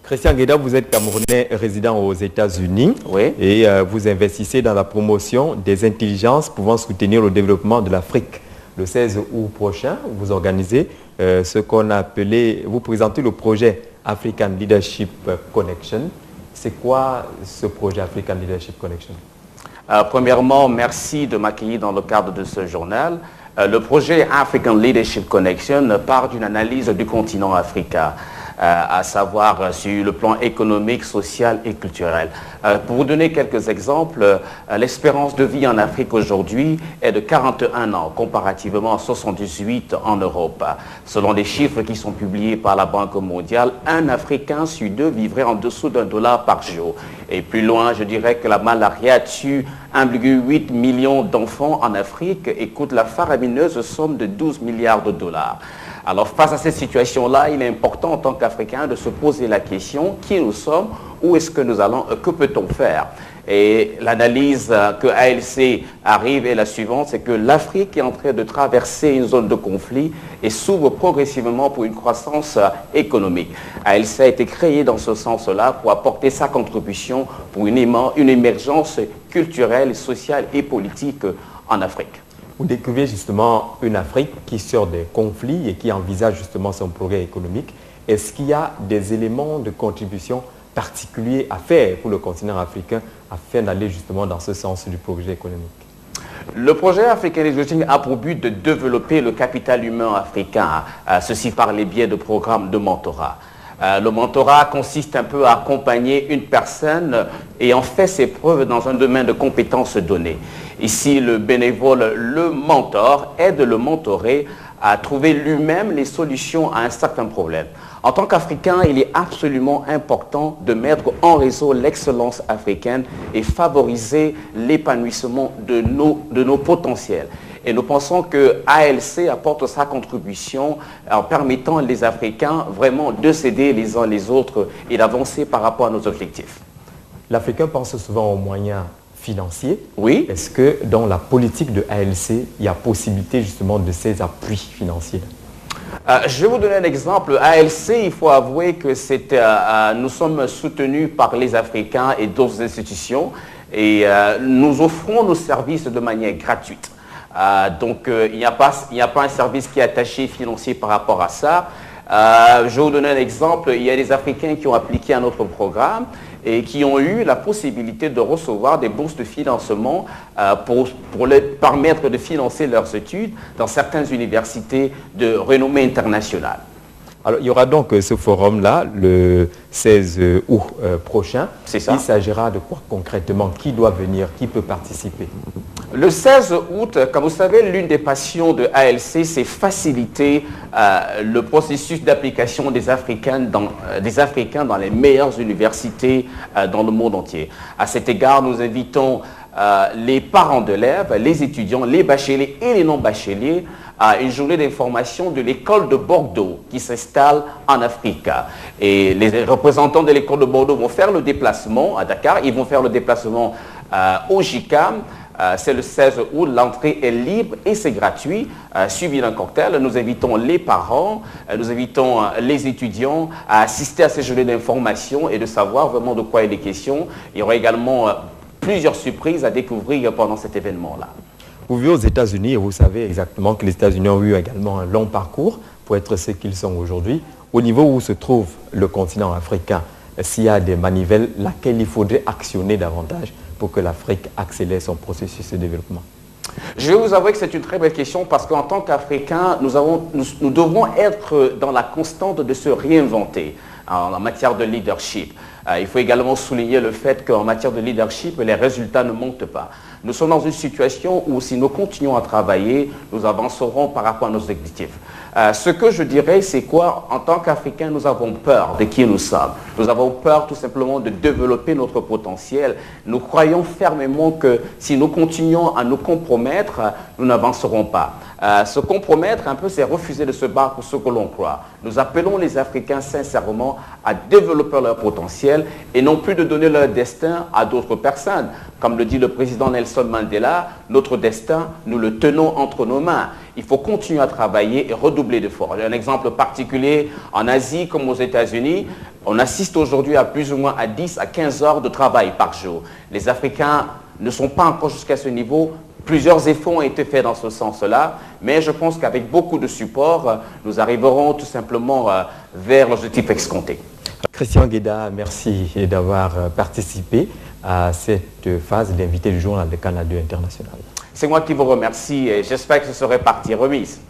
Christian Guéda, vous êtes Camerounais résident aux États-Unis et vous investissez dans la promotion des intelligences pouvant soutenir le développement de l'Afrique. Le 16 août prochain, vous organisez ce qu'on a appelé, vous présentez le projet African Leadership Connection. C'est quoi ce projet African Leadership Connection? Premièrement, merci de m'accueillir dans le cadre de ce journal. Le projet African Leadership Connection part d'une analyse du continent africain, à savoir sur le plan économique, social et culturel. Pour vous donner quelques exemples, l'espérance de vie en Afrique aujourd'hui est de 41 ans, comparativement à 78 en Europe. Selon les chiffres qui sont publiés par la Banque mondiale, un Africain sur deux vivrait en dessous d'$1 par jour. Et plus loin, je dirais que la malaria tue 1,8 million d'enfants en Afrique et coûte la faramineuse somme de 12 milliards de dollars. Alors face à cette situation-là, il est important en tant qu'Africains de se poser la question, qui nous sommes, où est-ce que nous allons, que peut-on faire? Et l'analyse que ALC arrive est la suivante, c'est que l'Afrique est en train de traverser une zone de conflit et s'ouvre progressivement pour une croissance économique. ALC a été créé dans ce sens-là pour apporter sa contribution pour une émergence culturelle, sociale et politique en Afrique. Vous décrivez justement une Afrique qui sort des conflits et qui envisage justement son progrès économique. Est-ce qu'il y a des éléments de contribution particuliers à faire pour le continent africain afin d'aller justement dans ce sens du progrès économique? Le projet African Leadership a pour but de développer le capital humain africain, ceci par les biais de programmes de mentorat. Le mentorat consiste un peu à accompagner une personne ayant fait ses preuves dans un domaine de compétences données. Ici, le bénévole, le mentor, aide le mentoré à trouver lui-même les solutions à un certain problème. En tant qu'Africain, il est absolument important de mettre en réseau l'excellence africaine et favoriser l'épanouissement de nos potentiels. Et nous pensons que ALC apporte sa contribution en permettant les Africains vraiment de s'aider les uns les autres et d'avancer par rapport à nos objectifs. L'Africain pense souvent aux moyens financiers. Oui. Est-ce que dans la politique de ALC, il y a possibilité justement de ces appuis financiers? Je vais vous donner un exemple. ALC, il faut avouer que nous sommes soutenus par les Africains et d'autres institutions et nous offrons nos services de manière gratuite. Donc, il n'y a pas un service qui est attaché financier par rapport à ça. Je vais vous donner un exemple. Il y a des Africains qui ont appliqué à notre programme et qui ont eu la possibilité de recevoir des bourses de financement pour leur permettre de financer leurs études dans certaines universités de renommée internationale. Alors, il y aura donc ce forum-là le 16 août prochain. C'est ça. Il s'agira de quoi concrètement? Qui doit venir? Qui peut participer? Le 16 août, comme vous savez, l'une des passions de ALC, c'est faciliter le processus d'application des Africains dans les meilleures universités dans le monde entier. À cet égard, nous invitons les parents d'élèves, les étudiants, les bacheliers et les non-bacheliers à une journée d'information de l'école de Bordeaux qui s'installe en Afrique. Et les représentants de l'école de Bordeaux vont faire le déplacement à Dakar, ils vont faire le déplacement au JICAM. C'est le 16 août, l'entrée est libre et c'est gratuit, suivi d'un cocktail. Nous invitons les parents, nous invitons les étudiants à assister à ces journées d'information et de savoir vraiment de quoi il est question. Il y aura également plusieurs surprises à découvrir pendant cet événement-là. Vous vivez aux États-Unis et vous savez exactement que les États-Unis ont eu également un long parcours pour être ce qu'ils sont aujourd'hui. Au niveau où se trouve le continent africain, s'il y a des manivelles, laquelle il faudrait actionner davantage pour que l'Afrique accélère son processus de développement? Je vais vous avouer que c'est une très belle question parce qu'en tant qu'Africains, nous devrons être dans la constante de se réinventer en matière de leadership. Il faut également souligner le fait qu'en matière de leadership, les résultats ne montent pas. Nous sommes dans une situation où si nous continuons à travailler, nous avancerons par rapport à nos objectifs. Ce que je dirais, c'est quoi? En tant qu'Africains, nous avons peur de qui nous sommes. Nous avons peur tout simplement de développer notre potentiel. Nous croyons fermement que si nous continuons à nous compromettre, nous n'avancerons pas. Se compromettre un peu, c'est refuser de se battre pour ce que l'on croit. Nous appelons les Africains sincèrement à développer leur potentiel et non plus de donner leur destin à d'autres personnes. Comme le dit le président Nelson Mandela, notre destin, nous le tenons entre nos mains. il faut continuer à travailler et redoubler d'efforts. Un exemple particulier, en Asie comme aux États-Unis, on assiste aujourd'hui à plus ou moins à 10 à 15 heures de travail par jour. Les Africains ne sont pas encore jusqu'à ce niveau. Plusieurs efforts ont été faits dans ce sens-là, mais je pense qu'avec beaucoup de support, nous arriverons tout simplement vers l'objectif escompté. Christian Guéda, merci d'avoir participé à cette phase d'invité du journal de Canal 2 International. C'est moi qui vous remercie et j'espère que ce serait partie remise.